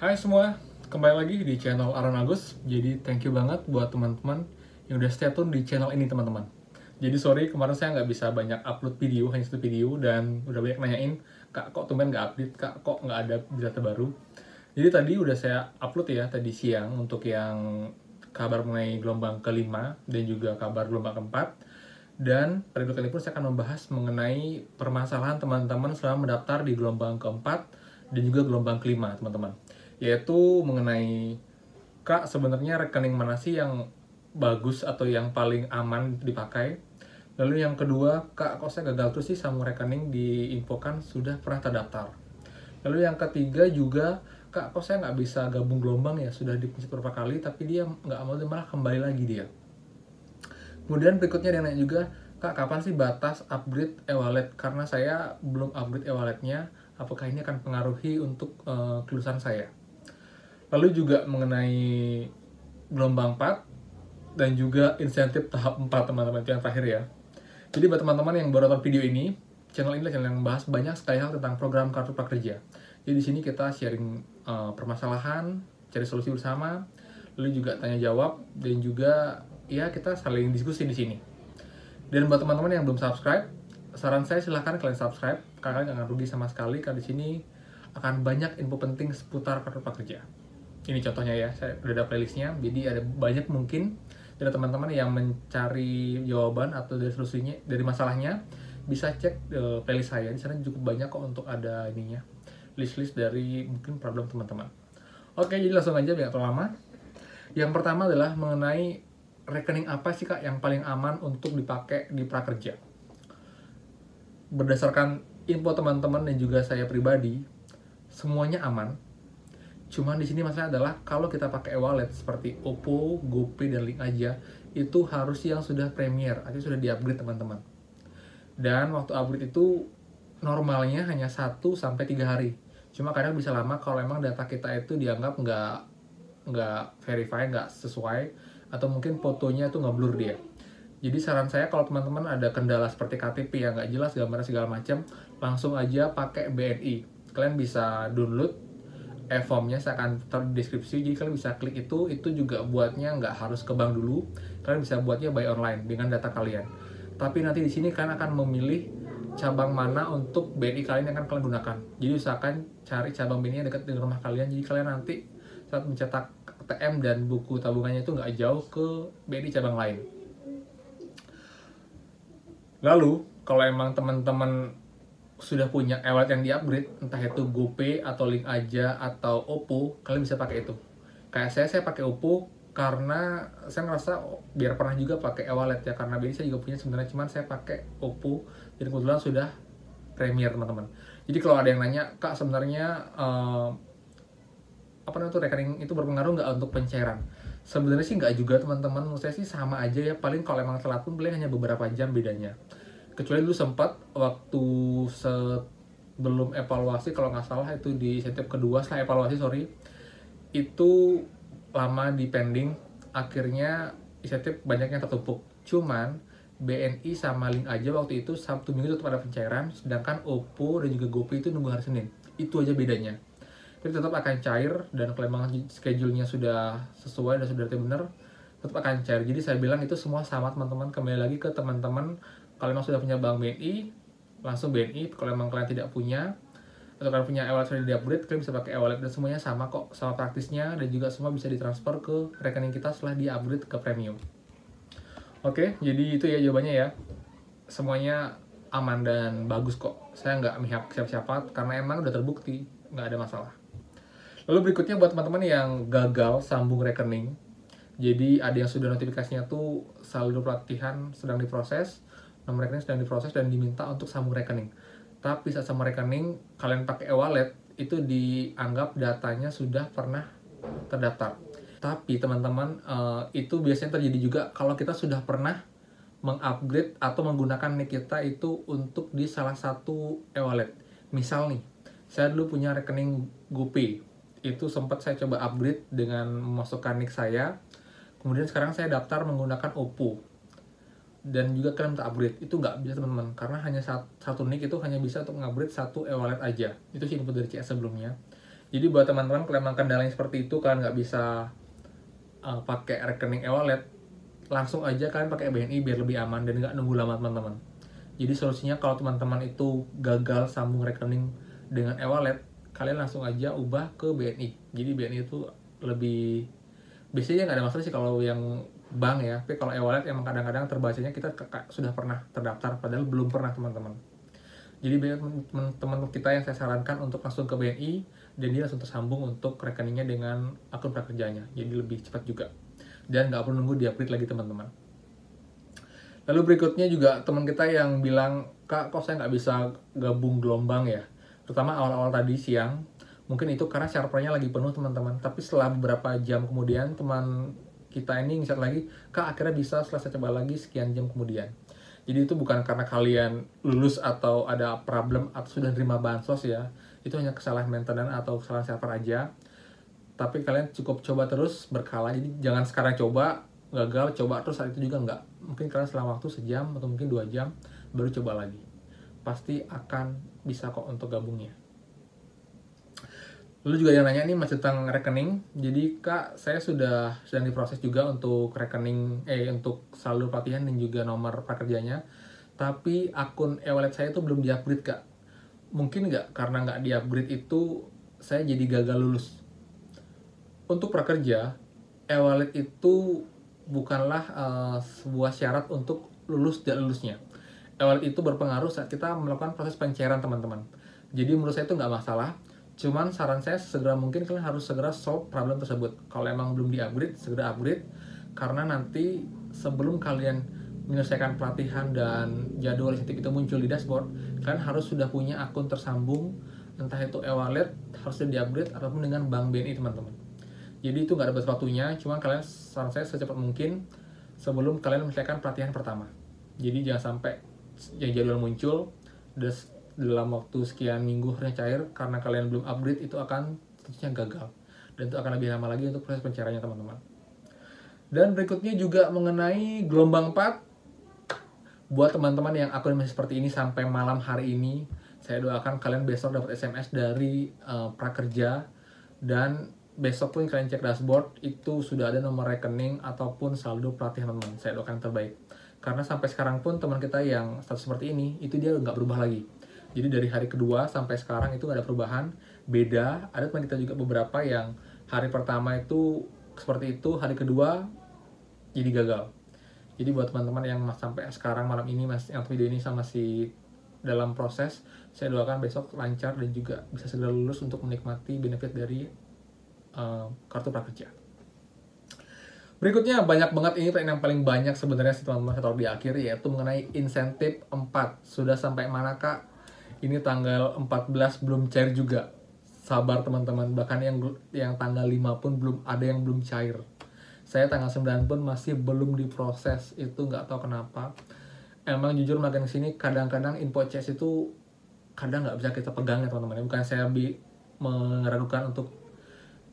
Hai semua, kembali lagi di channel Aaron Agus. Jadi thank you banget buat teman-teman yang udah stay tune di channel ini teman-teman. Jadi sorry kemarin saya nggak bisa banyak upload video, hanya satu video, dan udah banyak nanyain, Kak kok tumben nggak update, Kak kok nggak ada berita terbaru. Jadi tadi udah saya upload ya tadi siang untuk yang kabar mengenai gelombang kelima dan juga kabar gelombang keempat. Dan pada video kali ini pun saya akan membahas mengenai permasalahan teman-teman selama mendaftar di gelombang keempat dan juga gelombang kelima teman-teman. Yaitu mengenai, Kak sebenarnya rekening mana sih yang bagus atau yang paling aman dipakai? Lalu yang kedua, Kak kok saya gagal terus sih sama rekening diinfokan sudah pernah terdaftar? Lalu yang ketiga juga, Kak kok saya nggak bisa gabung gelombang ya, sudah dipencet beberapa kali tapi dia nggak mau, malah kembali lagi dia. Kemudian berikutnya dia nanya juga, Kak kapan sih batas upgrade e-wallet? Karena saya belum upgrade e-walletnya, apakah ini akan pengaruhi untuk kelulusan saya? Lalu juga mengenai gelombang 4 dan juga insentif tahap 4 teman-teman, itu yang terakhir ya. Jadi buat teman-teman yang baru nonton video ini, channel ini adalah channel yang membahas banyak sekali hal tentang program kartu prakerja. Jadi di sini kita sharing permasalahan, cari solusi bersama, lalu juga tanya jawab, dan juga ya kita saling diskusi di sini. Dan buat teman-teman yang belum subscribe, saran saya silahkan kalian subscribe, karena kalian nggak akan rugi sama sekali, karena di sini akan banyak info penting seputar kartu prakerja. Ini contohnya ya, saya udah ada playlistnya, jadi ada banyak mungkin dari teman-teman yang mencari jawaban atau dari solusinya, dari masalahnya, bisa cek playlist saya. Di sana cukup banyak kok untuk ada ininya, list-list dari mungkin problem teman-teman. Oke, jadi langsung aja biar terlalu lama. Yang pertama adalah mengenai rekening apa sih Kak yang paling aman untuk dipakai di prakerja. Berdasarkan info teman-teman dan juga saya pribadi, semuanya aman. Cuman di sini masalah adalah kalau kita pakai e-wallet seperti Oppo, GoPay, dan Link aja, itu harus yang sudah premier, artinya sudah di-upgrade teman-teman. Dan waktu upgrade itu normalnya hanya 1-3 hari. Cuma kadang bisa lama kalau emang data kita itu dianggap nggak verify, nggak sesuai, atau mungkin fotonya itu nggak blur dia. Jadi saran saya kalau teman-teman ada kendala seperti KTP yang nggak jelas, gambarnya segala macam, langsung aja pakai BNI. Kalian bisa download e-formnya, saya akan taruh di deskripsi, jadi kalian bisa klik itu juga buatnya nggak harus ke bank dulu, kalian bisa buatnya by online dengan data kalian. Tapi nanti di sini kalian akan memilih cabang mana untuk BNI kalian yang akan kalian gunakan. Jadi usahakan cari cabang BNI yang dekat dengan rumah kalian, jadi kalian nanti saat mencetak ATM dan buku tabungannya itu nggak jauh ke BNI cabang lain. Lalu, kalau emang teman-teman sudah punya e-wallet yang di-upgrade, entah itu GoPay atau Link aja atau Oppo, kalian bisa pakai itu. Kayak saya pakai Oppo karena saya ngerasa biar pernah juga pakai e-wallet ya, karena BNI saya juga punya sebenarnya, cuman saya pakai Oppo dan kebetulan sudah premier teman-teman. Jadi kalau ada yang nanya, Kak sebenarnya apa namanya tuh rekening itu berpengaruh nggak untuk pencairan? Sebenarnya sih nggak juga teman-teman, menurut saya sih sama aja ya, paling kalau emang telat pun paling hanya beberapa jam bedanya. Kecuali dulu sempat waktu sebelum evaluasi, kalau nggak salah itu di insentif kedua setelah evaluasi, itu lama di pending, akhirnya insentif banyak yang tertumpuk. Cuman BNI sama Link aja waktu itu Sabtu Minggu tetap ada pencairan, sedangkan Oppo dan juga GoPay itu nunggu hari Senin. Itu aja bedanya. Tapi tetap akan cair, dan kalau memang schedule-nya sudah sesuai dan sudah benar, tetap akan cair. Jadi saya bilang itu semua sama teman-teman. Kembali lagi ke teman-teman, kalau memang sudah punya bank BNI, langsung BNI. Kalau memang kalian tidak punya, atau kalian punya e-wallet sudah di-upgrade, kalian bisa pakai e-wallet, dan semuanya sama kok, sama praktisnya, dan juga semua bisa ditransfer ke rekening kita setelah di-upgrade ke premium. Oke, jadi itu ya jawabannya ya. Semuanya aman dan bagus kok. Saya nggak mihak siapa-siapa, karena emang udah terbukti, nggak ada masalah. Lalu berikutnya buat teman-teman yang gagal sambung rekening, jadi ada yang sudah notifikasinya tuh saldo pelatihan sedang diproses, nomor rekening sedang diproses dan diminta untuk sambung rekening. Tapi saat sambung rekening kalian pakai e-wallet, itu dianggap datanya sudah pernah terdaftar. Tapi teman-teman, itu biasanya terjadi juga kalau kita sudah pernah mengupgrade atau menggunakan NIK kita itu untuk di salah satu e-wallet. Misal nih, saya dulu punya rekening GoPay, itu sempat saya coba upgrade dengan memasukkan NIK saya, kemudian sekarang saya daftar menggunakan Oppo, dan juga kalian minta upgrade, itu nggak bisa teman-teman, karena hanya satu NIK itu hanya bisa untuk mengupgrade satu e-wallet aja. Itu sih info dari CS sebelumnya. Jadi buat teman-teman kalau emang kendalanya seperti itu, kalian nggak bisa pakai rekening e-wallet, langsung aja kalian pakai BNI biar lebih aman dan nggak nunggu lama teman-teman. Jadi solusinya kalau teman-teman itu gagal sambung rekening dengan e-wallet, kalian langsung aja ubah ke BNI. Jadi BNI itu lebih, biasanya nggak ada masalah sih kalau yang bank ya, tapi kalau e-wallet emang kadang-kadang terbacanya kita sudah pernah terdaftar padahal belum pernah teman-teman. Jadi teman-teman kita yang saya sarankan untuk langsung ke BNI dan dia langsung tersambung untuk rekeningnya dengan akun prakerjanya. Jadi lebih cepat juga dan nggak perlu nunggu di-upgrade lagi teman-teman. Lalu berikutnya juga teman kita yang bilang, Kak, kok saya nggak bisa gabung gelombang ya? Terutama awal-awal tadi siang, mungkin itu karena servernya lagi penuh teman-teman. Tapi setelah beberapa jam kemudian, teman kita ini nge-chat lagi, Kak, akhirnya bisa setelah saya coba lagi sekian jam kemudian. Jadi itu bukan karena kalian lulus atau ada problem atau sudah terima bansos ya. Itu hanya kesalahan maintenance atau kesalahan server aja. Tapi kalian cukup coba terus berkala. Jadi jangan sekarang coba, gagal, coba terus saat itu juga enggak. Mungkin kalian setelah waktu sejam atau mungkin 2 jam baru coba lagi. Pasti akan bisa kok untuk gabungnya. Lalu juga yang nanya nih masih tentang rekening. Jadi Kak, saya sedang diproses juga untuk rekening untuk saldo pelatihan dan juga nomor prakerjanya. Tapi akun e-wallet saya itu belum di-upgrade Kak. Mungkin nggak karena nggak di-upgrade itu saya jadi gagal lulus. Untuk prakerja, e-wallet itu bukanlah sebuah syarat untuk lulus dan lulusnya. E-wallet itu berpengaruh saat kita melakukan proses pencairan teman-teman. Jadi menurut saya itu nggak masalah. Cuman saran saya segera mungkin kalian harus segera solve problem tersebut. Kalau emang belum di-upgrade, segera upgrade. Karena nanti sebelum kalian menyelesaikan pelatihan dan jadwal insentif itu muncul di dashboard, kalian harus sudah punya akun tersambung, entah itu e-wallet, harus sudah di-upgrade, ataupun dengan bank BNI teman-teman. Jadi itu nggak ada batas waktunya, cuman kalian saran saya secepat mungkin sebelum kalian menyelesaikan pelatihan pertama. Jadi jangan sampai yang jadwal muncul, dalam waktu sekian minggu harusnya cair karena kalian belum upgrade, itu akan tentunya gagal dan itu akan lebih lama lagi untuk proses pencairannya teman-teman. Dan berikutnya juga mengenai gelombang 4, buat teman-teman yang akun masih seperti ini sampai malam hari ini, saya doakan kalian besok dapat SMS dari prakerja, dan besok pun kalian cek dashboard itu sudah ada nomor rekening ataupun saldo pelatihan teman-teman. Saya doakan yang terbaik karena sampai sekarang pun teman kita yang status seperti ini itu dia nggak berubah lagi. Jadi dari hari kedua sampai sekarang itu nggak ada perubahan. Beda, ada teman kita juga beberapa yang hari pertama itu seperti itu, hari kedua jadi gagal. Jadi buat teman-teman yang sampai sekarang malam ini yang video ini masih dalam proses, saya doakan besok lancar dan juga bisa segera lulus untuk menikmati benefit dari kartu prakerja. Berikutnya banyak banget, ini yang paling banyak sebenarnya teman-teman saya taruh di akhir, yaitu mengenai insentif 4. Sudah sampai mana Kak? Ini tanggal 14 belum cair juga. Sabar teman-teman, bahkan yang tanggal 5 pun belum ada yang belum cair. Saya tanggal 9 pun masih belum diproses, itu nggak tahu kenapa. Emang jujur makin kesini kadang-kadang info CS itu kadang nggak bisa kita pegang ya teman-teman. Bukan saya meragukan untuk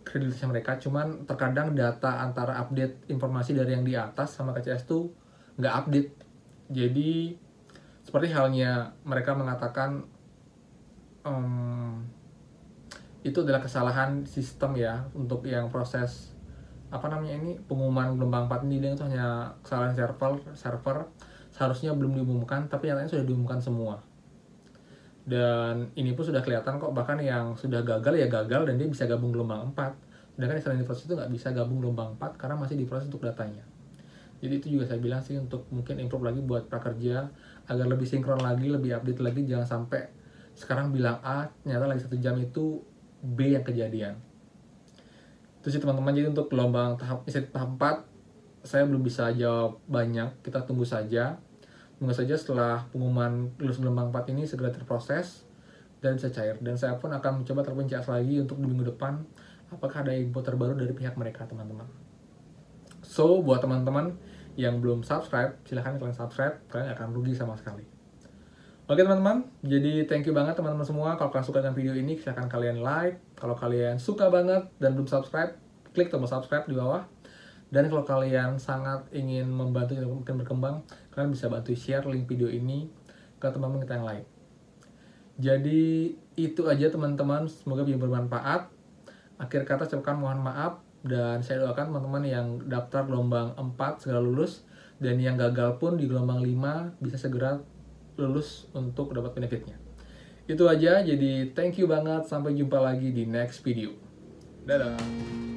kredibilitasnya mereka, cuman terkadang data antara update informasi dari yang di atas sama KCS tuh nggak update. Jadi seperti halnya mereka mengatakan itu adalah kesalahan sistem ya untuk yang proses pengumuman gelombang 4 ini, itu hanya kesalahan server seharusnya belum diumumkan, tapi nyatanya sudah diumumkan semua. Dan ini pun sudah kelihatan kok, bahkan yang sudah gagal ya gagal dan dia bisa gabung gelombang 4. Sedangkan yang selain diproses itu nggak bisa gabung gelombang 4 karena masih diproses untuk datanya. Jadi itu juga saya bilang sih untuk mungkin improve lagi buat prakerja agar lebih sinkron lagi, lebih update lagi, jangan sampai sekarang bilang A, ternyata lagi 1 jam itu B yang kejadian. Itu sih teman-teman. Jadi untuk gelombang tahap 4 saya belum bisa jawab banyak, kita tunggu saja. Tunggu saja setelah pengumuman lulus gelombang 4 ini segera terproses dan bisa cair. Dan saya pun akan mencoba telepon CS lagi untuk di minggu depan apakah ada info terbaru dari pihak mereka teman-teman. So buat teman-teman yang belum subscribe, silahkan kalian subscribe, kalian akan rugi sama sekali. Oke teman-teman, jadi thank you banget teman-teman semua. Kalau kalian suka dengan video ini, silahkan kalian like. Kalau kalian suka banget dan belum subscribe, klik tombol subscribe di bawah. Dan kalau kalian sangat ingin membantu dan mungkin berkembang, kalian bisa bantu share link video ini ke teman-teman kita yang lain. Jadi itu aja teman-teman, semoga video bermanfaat. Akhir kata saya ucapkan mohon maaf, dan saya doakan teman-teman yang daftar gelombang 4 segera lulus, dan yang gagal pun di gelombang 5 bisa segera lulus untuk dapat benefitnya. Itu aja, jadi thank you banget, sampai jumpa lagi di next video. Dadah!